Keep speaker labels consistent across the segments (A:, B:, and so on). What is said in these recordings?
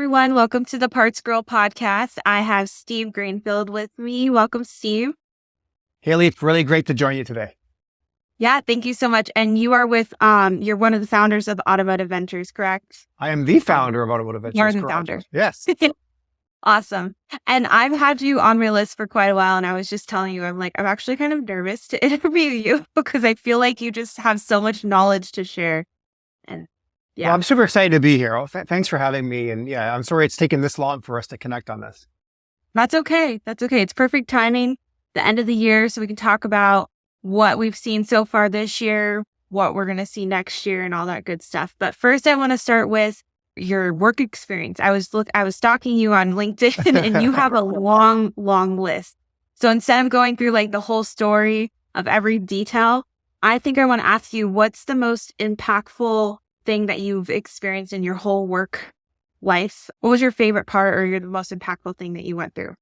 A: everyone. Welcome to the Parts Girl podcast. I have Steve Greenfield with me. Welcome, Steve.
B: Kaylee, it's really great to join you today.
A: Yeah, thank you so much. And you are with, you're one of the founders of Automotive Ventures, correct?
B: I am the founder of Automotive Ventures.
A: You're the
B: correct.
A: founder.
B: Yes.
A: Awesome. And I've had you on my list for quite a while. And I was just telling you, I'm actually kind of nervous to interview you because I feel like you just have so much knowledge to share. And yeah.
B: Well, I'm super excited to be here. Thanks for having me. And yeah, I'm sorry it's taken this long for us to connect on this.
A: That's okay. That's okay. It's perfect timing, the end of the year, so we can talk about what we've seen so far this year, what we're going to see next year, and all that good stuff. But first, I want to start with your work experience. I was stalking you on LinkedIn, and you have a long list. So instead of going through the whole story of every detail, I think I want to ask you, what's the most impactful thing that you've experienced in your whole work life? What was your favorite part or the most impactful thing that you went through?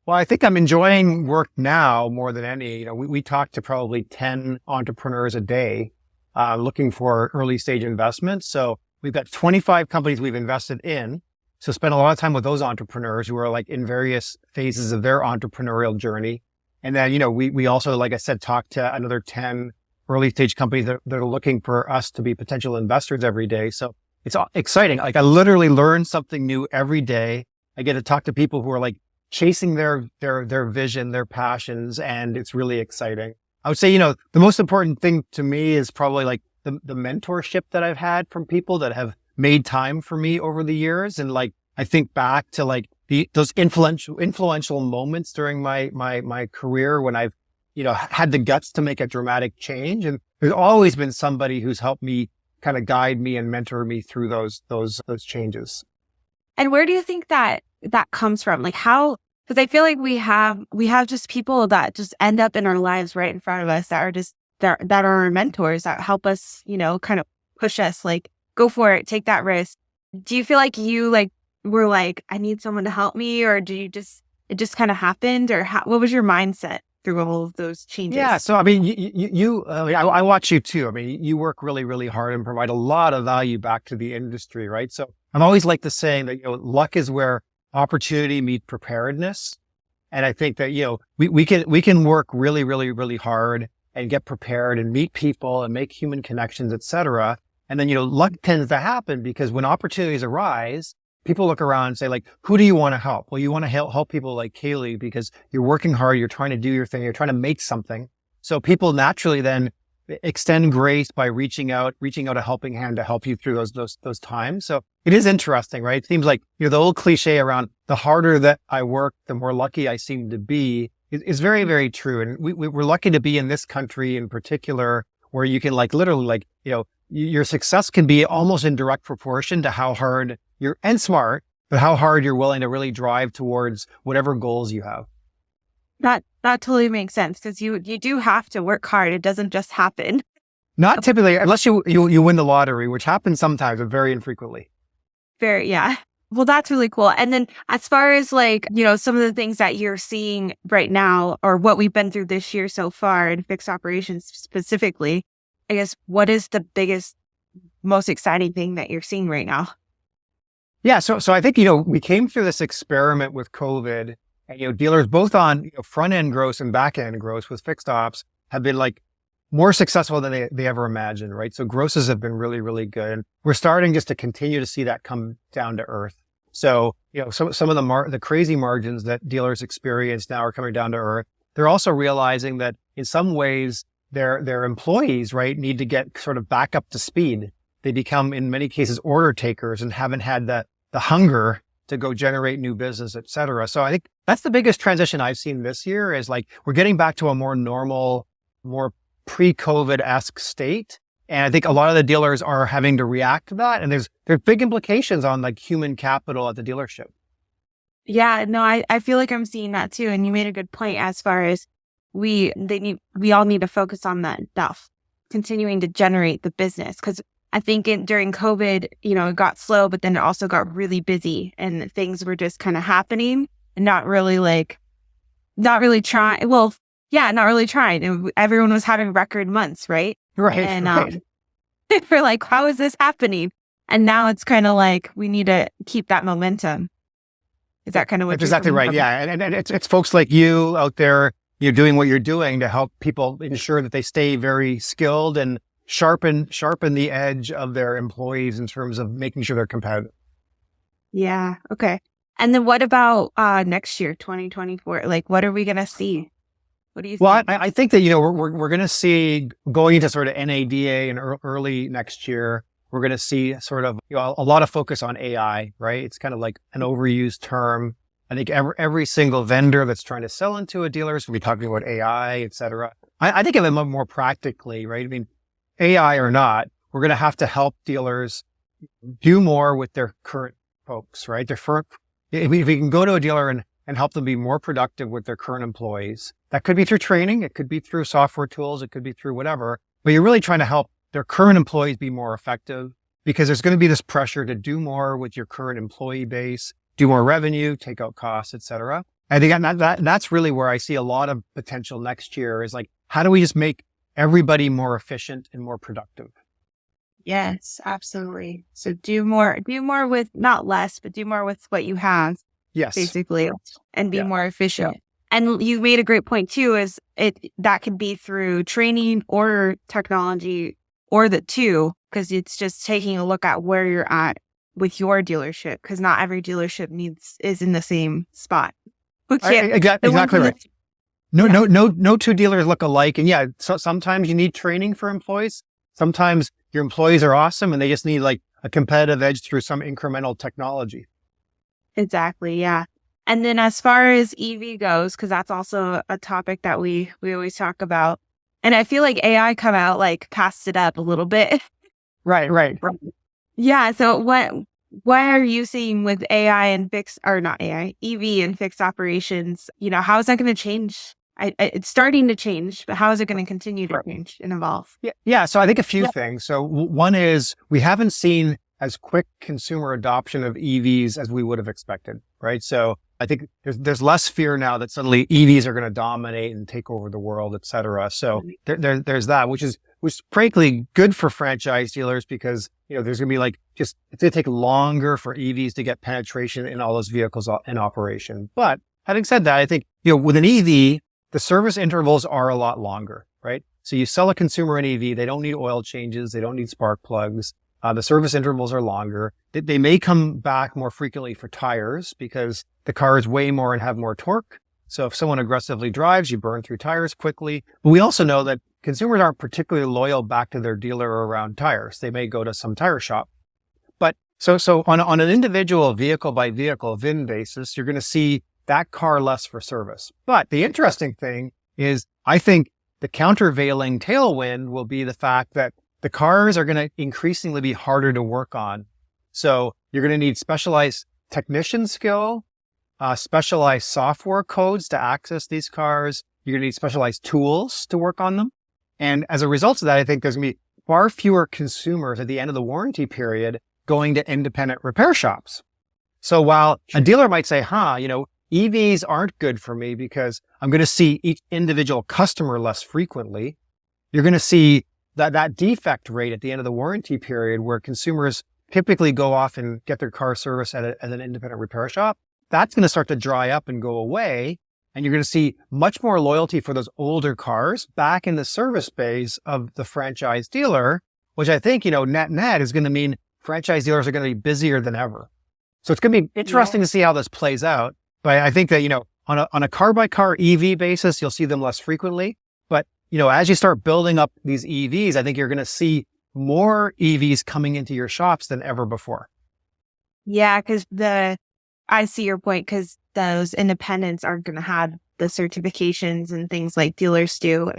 B: Well, I think I'm enjoying work now more than any. We talk to probably 10 entrepreneurs a day looking for early stage investments. So we've got 25 companies we've invested in. So spend a lot of time with those entrepreneurs who are in various phases of their entrepreneurial journey. And then, we also, like I said, talk to another 10 early stage companies that are looking for us to be potential investors every day. So it's exciting. I literally learn something new every day. I get to talk to people who are chasing their vision, their passions, and it's really exciting. I would say, the most important thing to me is probably the mentorship that I've had from people that have made time for me over the years. And I think back to those influential moments during my career when I've, had the guts to make a dramatic change. And there's always been somebody who's helped me kind of guide me and mentor me through those changes.
A: And where do you think that comes from? How, because I feel like we have just people that just end up in our lives right in front of us that are just, that are our mentors that help us, kind of push us, go for it, take that risk. Do you feel like you were I need someone to help me, or it just kind of happened, or what was your mindset through all of those changes?
B: Yeah. So, I mean, I watch you too. I mean, you work really, really hard and provide a lot of value back to the industry, right? So I'm always the saying that, luck is where opportunity meets preparedness. And I think that, we can work really, really, really hard and get prepared and meet people and make human connections, et cetera. And then, luck tends to happen because when opportunities arise, people look around and say, who do you want to help? Well, you want to help people like Kaylee because you're working hard, you're trying to do your thing, you're trying to make something. So people naturally then extend grace by reaching out a helping hand to help you through those times. So it is interesting, right? It seems like, the old cliche around the harder that I work, the more lucky I seem to be is very, very true. And we're lucky to be in this country in particular, where you can literally your success can be almost in direct proportion to how hard and smart, but how hard you're willing to really drive towards whatever goals you have.
A: That totally makes sense, because you do have to work hard. It doesn't just happen.
B: Not typically, unless you win the lottery, which happens sometimes, but very infrequently.
A: Yeah. Well, that's really cool. And then as far as some of the things that you're seeing right now, or what we've been through this year so far in fixed operations specifically, I guess, what is the biggest, most exciting thing that you're seeing right now?
B: Yeah. So I think, we came through this experiment with COVID, and, dealers both on front end gross and back end gross with fixed ops have been more successful than they ever imagined, right? So grosses have been really, really good. And we're starting just to continue to see that come down to earth. So, some of the crazy margins that dealers experience now are coming down to earth. They're also realizing that in some ways their employees, right, need to get sort of back up to speed. They become, in many cases, order takers and haven't had the hunger to go generate new business, et cetera. So I think that's the biggest transition I've seen this year is we're getting back to a more normal, more pre-COVID-esque state. And I think a lot of the dealers are having to react to that. And there's big implications on human capital at the dealership.
A: Yeah, no, I feel like I'm seeing that too. And you made a good point as far as we all need to focus on that stuff, continuing to generate the business. Because I think during COVID, it got slow, but then it also got really busy and things were just kind of happening and not really trying. Well, yeah, not really trying. Everyone was having record months, right?
B: Right.
A: And we're how is this happening? And now it's kind of like we need to keep that momentum. Is that kind of what
B: That's
A: you're
B: exactly
A: saying?
B: right.
A: Okay.
B: Yeah. And it's folks like you out there, you're doing what you're doing to help people ensure that they stay very skilled and sharpen the edge of their employees in terms of making sure they're competitive.
A: Yeah. Okay. And then what about next year, 2024? Like, what are we going to see? What do you
B: Well,
A: think?
B: I think that, we're going to see going into sort of NADA and early next year, we're going to see sort of a lot of focus on AI, right? It's kind of like an overused term. I think every single vendor that's trying to sell into a dealer is going to be talking about AI, et cetera. I think of it more practically, right? I mean, AI or not, we're going to help dealers do more with their current folks, right? If we can go to a dealer and help them be more productive with their current employees, that could be through training, it could be through software tools, it could be through whatever, but you're really trying to help their current employees be more effective because there's going to be this pressure to do more with your current employee base, do more revenue, take out costs, et cetera. I think that's really where I see a lot of potential next year is like, how do we just make everybody more efficient and more productive?
A: Yes, absolutely. So do more with not less, but do more with what you have,
B: Yes.
A: basically, and be
B: Yeah.
A: more efficient. And you made a great point too, is that could be through training or technology or the two, because it's just taking a look at where you're at with your dealership, because not every dealership is in the same spot.
B: Exactly right.
A: Yeah.
B: No two dealers look alike. And yeah, so sometimes you need training for employees. Sometimes your employees are awesome and they just need like a competitive edge through some incremental technology.
A: Exactly. Yeah. And then as far as EV goes, because that's also a topic that we always talk about. And I feel like AI come out, like passed it up a little bit.
B: Right.
A: Yeah. So what are you seeing with AI and not AI, EV and fixed operations? How is that going to change? It's starting to change, but how is it going to continue to change and evolve?
B: Yeah. So I think a few things. So one is we haven't seen as quick consumer adoption of EVs as we would have expected, right? So I think there's less fear now that suddenly EVs are going to dominate and take over the world, et cetera. So there's that, which is frankly good for franchise dealers because, there's going to be it's going to take longer for EVs to get penetration in all those vehicles in operation. But having said that, I think, with an EV, the service intervals are a lot longer, right? So you sell a consumer an EV, they don't need oil changes, they don't need spark plugs. The service intervals are longer. They may come back more frequently for tires because the cars weigh more and have more torque. So if someone aggressively drives, you burn through tires quickly. But we also know that consumers aren't particularly loyal back to their dealer around tires. They may go to some tire shop. But so on an individual vehicle by vehicle VIN basis, you're going to see that car less for service. But the interesting thing is, I think the countervailing tailwind will be the fact that the cars are going to increasingly be harder to work on. So you're going to need specialized technician skill, specialized software codes to access these cars. You're going to need specialized tools to work on them. And as a result of that, I think there's going to be far fewer consumers at the end of the warranty period going to independent repair shops. So while a dealer might say, EVs aren't good for me because I'm going to see each individual customer less frequently, you're going to see that defect rate at the end of the warranty period where consumers typically go off and get their car serviced at an independent repair shop, that's going to start to dry up and go away. And you're going to see much more loyalty for those older cars back in the service bays of the franchise dealer, which I think, net is going to mean franchise dealers are going to be busier than ever. So it's going to be interesting to see how this plays out. But I think that, on a car by car EV basis, you'll see them less frequently. But as you start building up these EVs, I think you're going to see more EVs coming into your shops than ever before.
A: Yeah, because I see your point, because those independents aren't going to have the certifications and things like dealers do,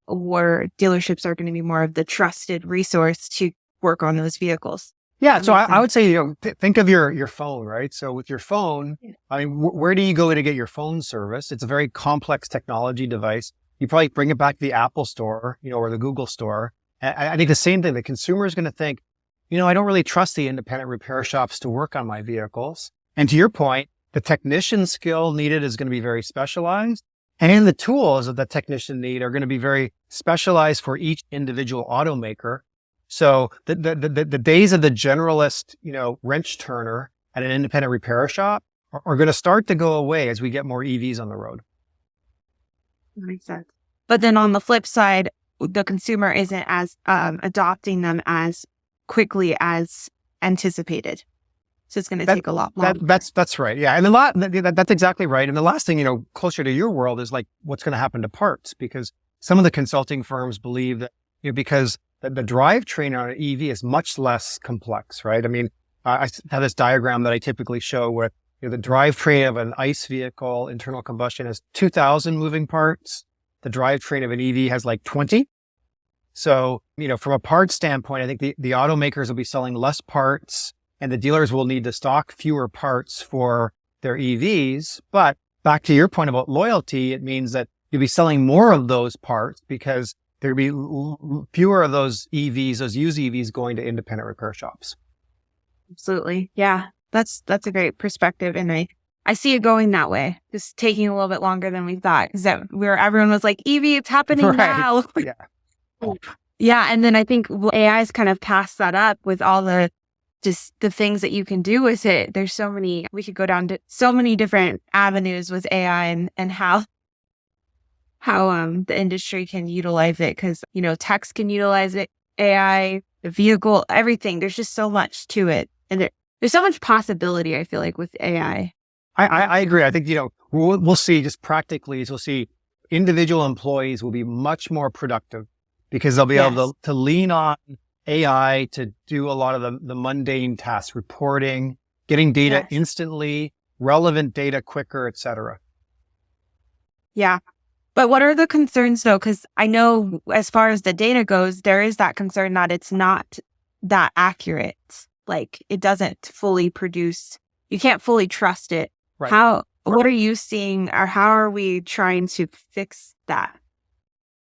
A: or dealerships are going to be more of the trusted resource to work on those vehicles.
B: Yeah. So I would say, think of your phone, right? So with your phone, where do you go to get your phone service? It's a very complex technology device. You probably bring it back to the Apple store, or the Google store. I think the same thing, the consumer is going to think, I don't really trust the independent repair shops to work on my vehicles. And to your point, the technician skill needed is going to be very specialized. And the tools that the technician need are going to be very specialized for each individual automaker. So the days of the generalist, wrench turner at an independent repair shop are going to start to go away as we get more EVs on the road.
A: That makes sense. But then on the flip side, the consumer isn't as adopting them as quickly as anticipated. So it's going to take a lot longer.
B: That's right. Yeah. And that's exactly right. And the last thing, closer to your world is like what's going to happen to parts, because some of the consulting firms believe that, because the drivetrain on an EV is much less complex, right? I mean, I have this diagram that I typically show with the drivetrain of an ICE vehicle, internal combustion, has 2,000 moving parts. The drivetrain of an EV has like 20. So, from a parts standpoint, I think the automakers will be selling less parts and the dealers will need to stock fewer parts for their EVs. But back to your point about loyalty, it means that you'll be selling more of those parts because there'll be fewer of those EVs, those used EVs going to independent repair shops.
A: Absolutely. Yeah. That's a great perspective. And I see it going that way, just taking a little bit longer than we thought. Because everyone was like, EV, it's happening now.
B: Yeah.
A: Yeah. And then I think AI's kind of passed that up with all the things that you can do with it. We could go down to so many different avenues with AI and how the industry can utilize it. Because, techs can utilize it, AI, the vehicle, everything. There's just so much to it. And there's so much possibility, I feel like, with AI.
B: I agree. I think, we'll see just practically, we'll see individual employees will be much more productive because they'll be able to lean on AI to do a lot of the mundane tasks, reporting, getting data instantly, relevant data quicker, et cetera.
A: Yeah. But what are the concerns though? Because I know as far as the data goes, there is that concern that it's not that accurate. Like it doesn't fully produce, you can't fully trust it. Right. What are you seeing or how are we trying to fix that?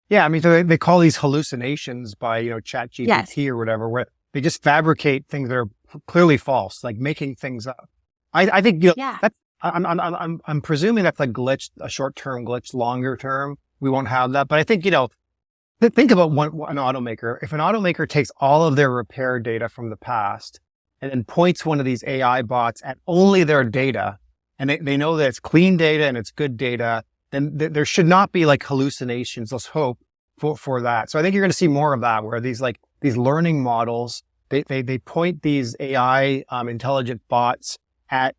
B: Yeah. I mean, so they call these hallucinations by, ChatGPT or whatever, where they just fabricate things that are clearly false, like making things up. I think, that's, I'm presuming that's a glitch, a short-term glitch, longer term. We won't have that. But I think, think about an automaker. If an automaker takes all of their repair data from the past and then points one of these AI bots at only their data, and they know that it's clean data and it's good data, then there should not be like hallucinations. Let's hope for that. So I think you're going to see more of that, where these learning models, they point these AI intelligent bots at,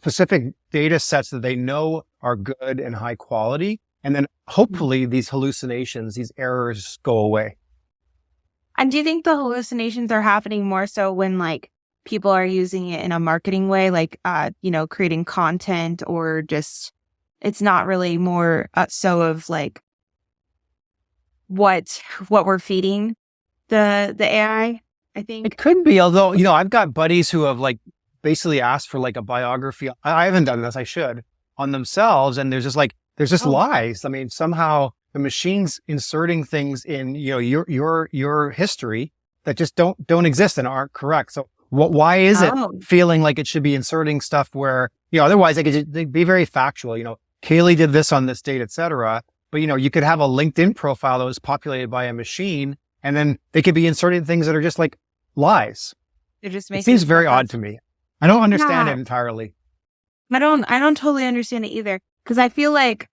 B: specific data sets that they know are good and high quality. And then hopefully these hallucinations, these errors go away.
A: And do you think the hallucinations are happening more so when like people are using it in a marketing way, like, creating content, or just, it's not really more so of like what we're feeding the AI, I think?
B: It could be, although, I've got buddies who have like basically asked for like a biography. I haven't done this, I should, on themselves. And there's just lies. I mean, somehow the machine's inserting things in, your history that just don't exist and aren't correct. So why is it feeling like it should be inserting stuff where, otherwise they'd be very factual, Kaylee did this on this date, et cetera. But, you could have a LinkedIn profile that was populated by a machine, and then they could be inserting things that are just like lies. It seems very odd to me. I don't understand it entirely.
A: I don't totally understand it either. Because I feel like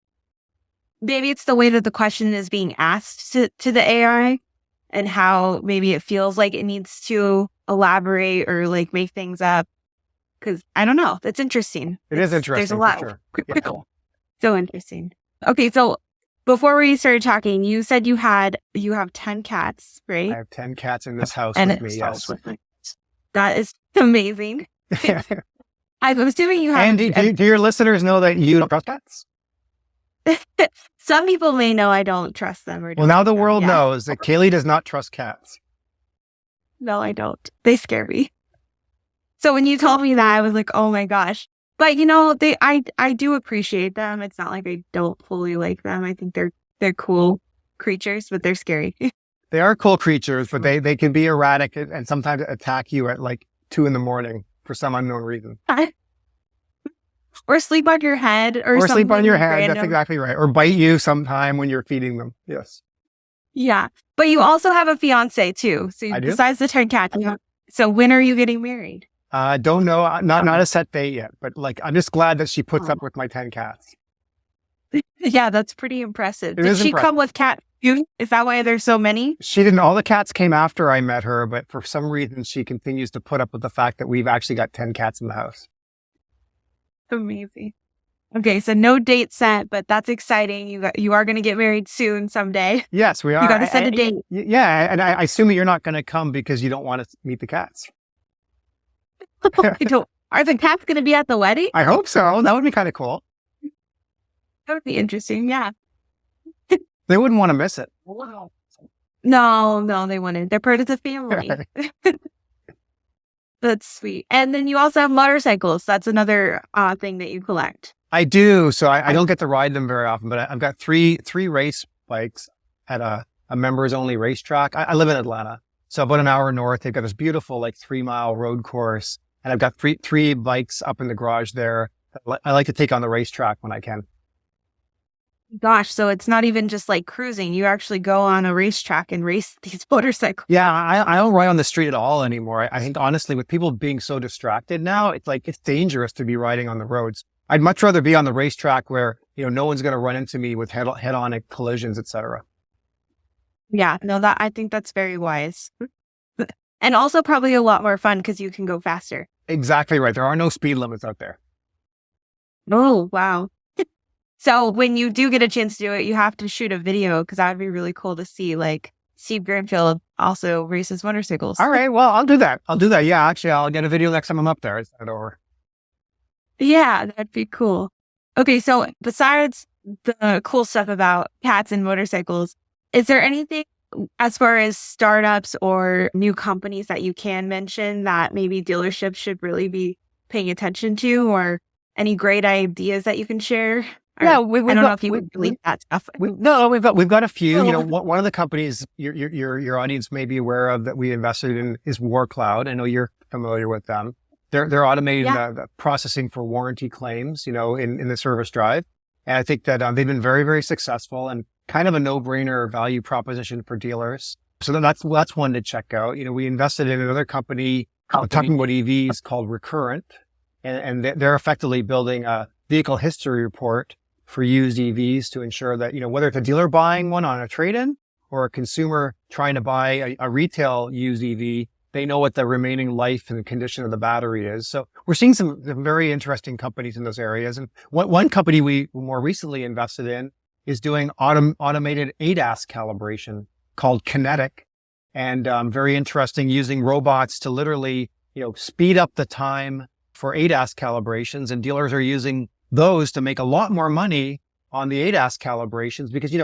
A: maybe it's the way that the question is being asked to the AI and how maybe it feels like it needs to elaborate or like make things up. Because I don't know. That's interesting.
B: It is interesting.
A: There's a lot.
B: For sure. Yeah.
A: So interesting. Okay. So before we started talking, you said you have 10 cats, right?
B: I have 10 cats in this house with me. Yes.
A: That is amazing. I'm assuming you have.
B: And do your listeners know that you don't trust cats?
A: Some people may know I don't trust them.
B: Well, now the world knows that Kaylee does not trust cats.
A: No, I don't. They scare me. So when you told me that, I was like, oh my gosh. But I do appreciate them. It's not like I don't fully like them. I think they're cool creatures, but they're scary.
B: They are cool creatures, but they can be erratic and sometimes attack you at like 2 a.m. for some unknown reason.
A: Or sleep on your head or something.
B: Or sleep on your head.
A: Random.
B: That's exactly right. Or bite you sometime when you're feeding them. Yes.
A: Yeah. But you also have a fiance too. So
B: I do.
A: besides the 10 cats, so when are you getting married?
B: Don't know, not a set date yet, but like, I'm just glad that she puts
A: Oh.
B: up with my 10 cats.
A: Yeah, that's pretty impressive.
B: It
A: Did
B: is
A: she
B: impressive.
A: come with cat food? Is that why there's so many?
B: She didn't, all the cats came after I met her, but for some reason she continues to put up with the fact that we've actually got 10 cats in the house.
A: Amazing. Okay, so no date set, but that's exciting. You are going to get married soon someday.
B: Yes, we
A: You
B: are.
A: got to set a date.
B: Yeah, and I assume that you're not going to come because you don't want to meet the cats.
A: Are the cats going to be at the wedding?
B: I hope so. That would be kind of cool.
A: That would be interesting. Yeah.
B: They wouldn't want to miss it.
A: No, they wouldn't. They're part of the family. That's sweet. And then you also have motorcycles. That's another thing that you collect.
B: I do. So I don't get to ride them very often, but I've got three race bikes at a members only racetrack. I live in Atlanta. So about an hour north, they've got this beautiful like 3-mile road course. And I've got three bikes up in the garage there. I like to take on the racetrack when I can.
A: Gosh, so it's not even just like cruising. You actually go on a racetrack and race these motorcycles.
B: Yeah, I don't ride on the street at all anymore. I think honestly, with people being so distracted now, it's dangerous to be riding on the roads. I'd much rather be on the racetrack where, no one's going to run into me with head-on collisions, et cetera.
A: Yeah, no, I think that's very wise. And also probably a lot more fun because you can go faster.
B: Exactly right. There are no speed limits out there.
A: Oh, wow. So when you do get a chance to do it, you have to shoot a video because that would be really cool to see. Like Steve Greenfield also races motorcycles.
B: All right. Well, I'll do that. Yeah, actually, I'll get a video next time I'm up there. Is that over?
A: Yeah, that'd be cool. Okay, so besides the cool stuff about cats and motorcycles, is there anything as far as startups or new companies that you can mention that maybe dealerships should really be paying attention to, or any great ideas that you can share?
B: Yeah,
A: I don't know if you would believe that stuff.
B: No, we've got a few. One of the companies your audience may be aware of that we invested in is WarCloud. I know you're familiar with them. They're automating the processing for warranty claims, in the service drive. And I think that they've been very, very successful and kind of a no-brainer value proposition for dealers. So that's one to check out. We invested in another company talking about EVs called Recurrent, and they're effectively building a vehicle history report for used EVs to ensure that, whether it's a dealer buying one on a trade-in or a consumer trying to buy a retail used EV, they know what the remaining life and condition of the battery is. So we're seeing some very interesting companies in those areas. And one company we more recently invested in is doing automated ADAS calibration called Kinetic. And very interesting, using robots to literally, speed up the time for ADAS calibrations. And dealers are using those to make a lot more money on the ADAS calibrations because,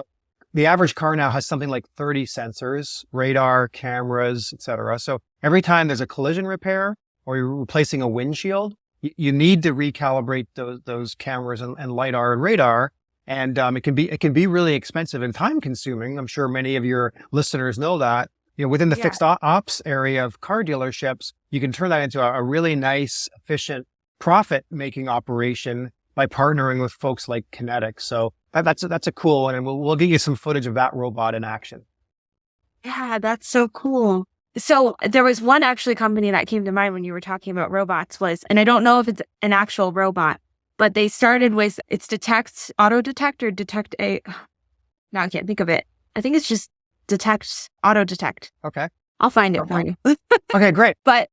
B: the average car now has something like 30 sensors, radar, cameras, et cetera. So every time there's a collision repair or you're replacing a windshield, you need to recalibrate those cameras and LiDAR and radar. And it can be really expensive and time consuming. I'm sure many of your listeners know that. Within the fixed ops area of car dealerships, you can turn that into a really nice, efficient, profit-making operation by partnering with folks like Kinetic. So that's a cool one, and we'll get you some footage of that robot in action.
A: Yeah, that's so cool. So there was one actually company that came to mind when you were talking about robots and I don't know if it's an actual robot, but they started with auto detect or detect a. Now I can't think of it. I think it's just auto detect.
B: Okay,
A: I'll find it for you.
B: Okay, great.
A: But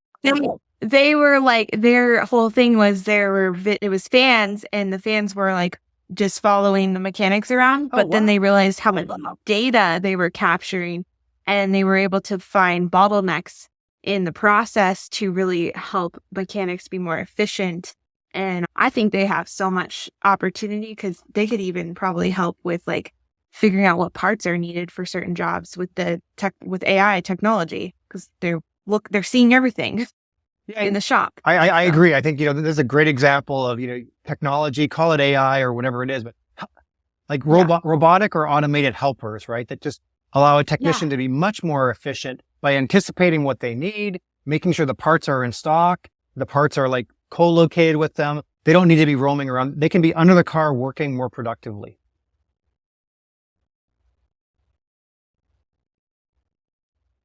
A: they were like, their whole thing was it was fans, and the fans were like just following the mechanics around. But then they realized how much data they were capturing, and they were able to find bottlenecks in the process to really help mechanics be more efficient. And I think they have so much opportunity because they could even probably help with like figuring out what parts are needed for certain jobs with with AI technology, because they're seeing everything in the shop.
B: I agree. I think, there's a great example of, technology, call it AI or whatever it is, but like robotic or automated helpers, right? That just allow a technician to be much more efficient by anticipating what they need, making sure the parts are in stock, the parts are like co-located with them. They don't need to be roaming around. They can be under the car working more productively.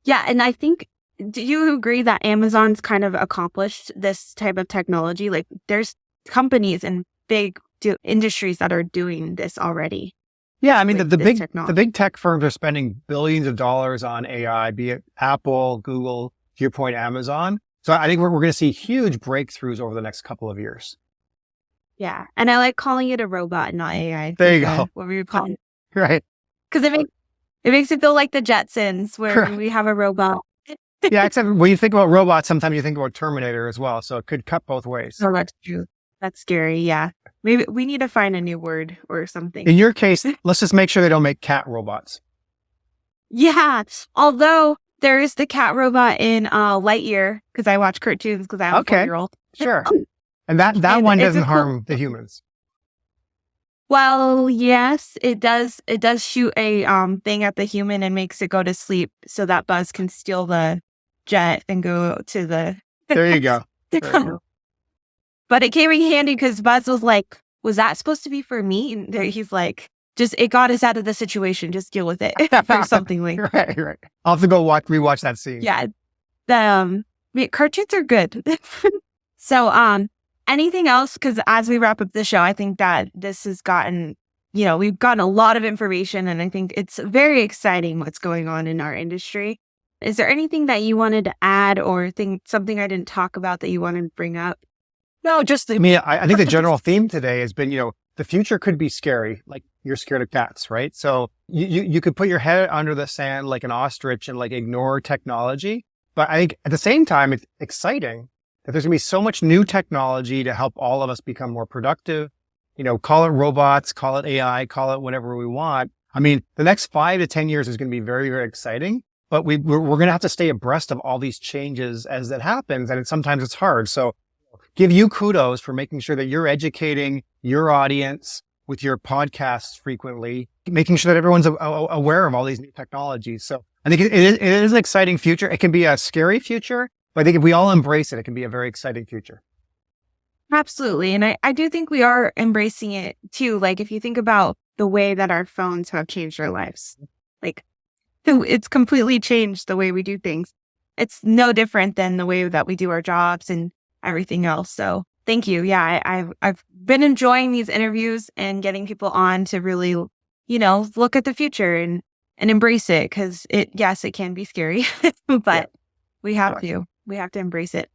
A: Yeah. And I think, do you agree that Amazon's kind of accomplished this type of technology? Like there's companies and big industries that are doing this already.
B: Yeah, I mean,
A: with
B: the
A: this
B: big
A: technology.
B: tech firms are spending billions of dollars on AI, be it Apple, Google, to your point, Amazon. So I think we're going to see huge breakthroughs over the next couple of years.
A: Yeah. And I like calling it a robot and not AI.
B: There you go.
A: What we would call it.
B: Right.
A: Because it makes it feel like the Jetsons where
B: Right.
A: we have a robot.
B: Yeah, except when you think about robots, sometimes you think about Terminator as well. So it could cut both ways.
A: Oh, that's true. That's scary. Yeah. Maybe we need to find a new word or something.
B: In your case, let's just make sure they don't make cat robots.
A: Yeah. Although there is the cat robot in Lightyear, because I watch cartoons because I have a
B: Okay.
A: 4-year-old.
B: Sure. And that
A: And
B: one
A: it's
B: doesn't
A: a cool-
B: harm the humans.
A: Well, yes, it does. It does shoot a thing at the human and makes it go to sleep so that Buzz can steal the jet and go to the.
B: There you go. There you go.
A: But it came in handy because Buzz was like, "Was that supposed to be for me?" And he's like, "Just it got us out of the situation. Just deal with it," or something like.
B: Right. I'll have to go rewatch that scene.
A: Yeah, cartoons are good. So, anything else? Because as we wrap up the show, I think that this has gotten, we've gotten a lot of information, and I think it's very exciting what's going on in our industry. Is there anything that you wanted to add or something I didn't talk about that you wanted to bring up?
B: No, I think the general theme today has been, the future could be scary. Like you're scared of cats, right? So you could put your head under the sand like an ostrich and like ignore technology. But I think at the same time, it's exciting that there's gonna be so much new technology to help all of us become more productive. Call it robots, call it AI, call it whatever we want. I mean, the next 5 to 10 years is going to be very, very exciting, but we're going to have to stay abreast of all these changes as it happens. And sometimes it's hard. So give you kudos for making sure that you're educating your audience with your podcasts frequently, making sure that everyone's aware of all these new technologies. So I think it is an exciting future. It can be a scary future, but I think if we all embrace it, it can be a very exciting future.
A: Absolutely. And I do think we are embracing it too. Like if you think about the way that our phones have changed our lives, like it's completely changed the way we do things. It's no different than the way that we do our jobs and everything else. So thank you. Yeah, I've been enjoying these interviews and getting people on to really, look at the future and embrace it because it can be scary, but we have to embrace it.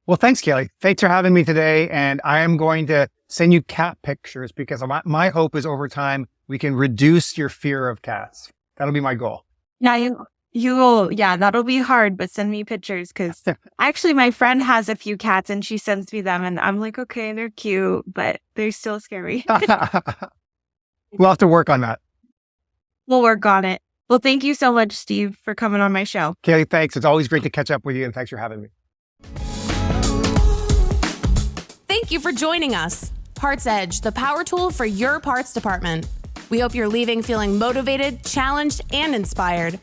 B: Well, thanks, Kaylee. Thanks for having me today. And I am going to send you cat pictures because my hope is over time, we can reduce your fear of cats. That'll be my goal.
A: Yeah, that'll be hard, but send me pictures because actually my friend has a few cats and she sends me them and I'm like, okay, they're cute, but they're still scary.
B: We'll have to work on that.
A: We'll work on it. Well, thank you so much, Steve, for coming on my show.
B: Kaylee, thanks. It's always great to catch up with you and thanks for having me.
C: Thank you for joining us. PartsEdge, the power tool for your parts department. We hope you're leaving feeling motivated, challenged, and inspired.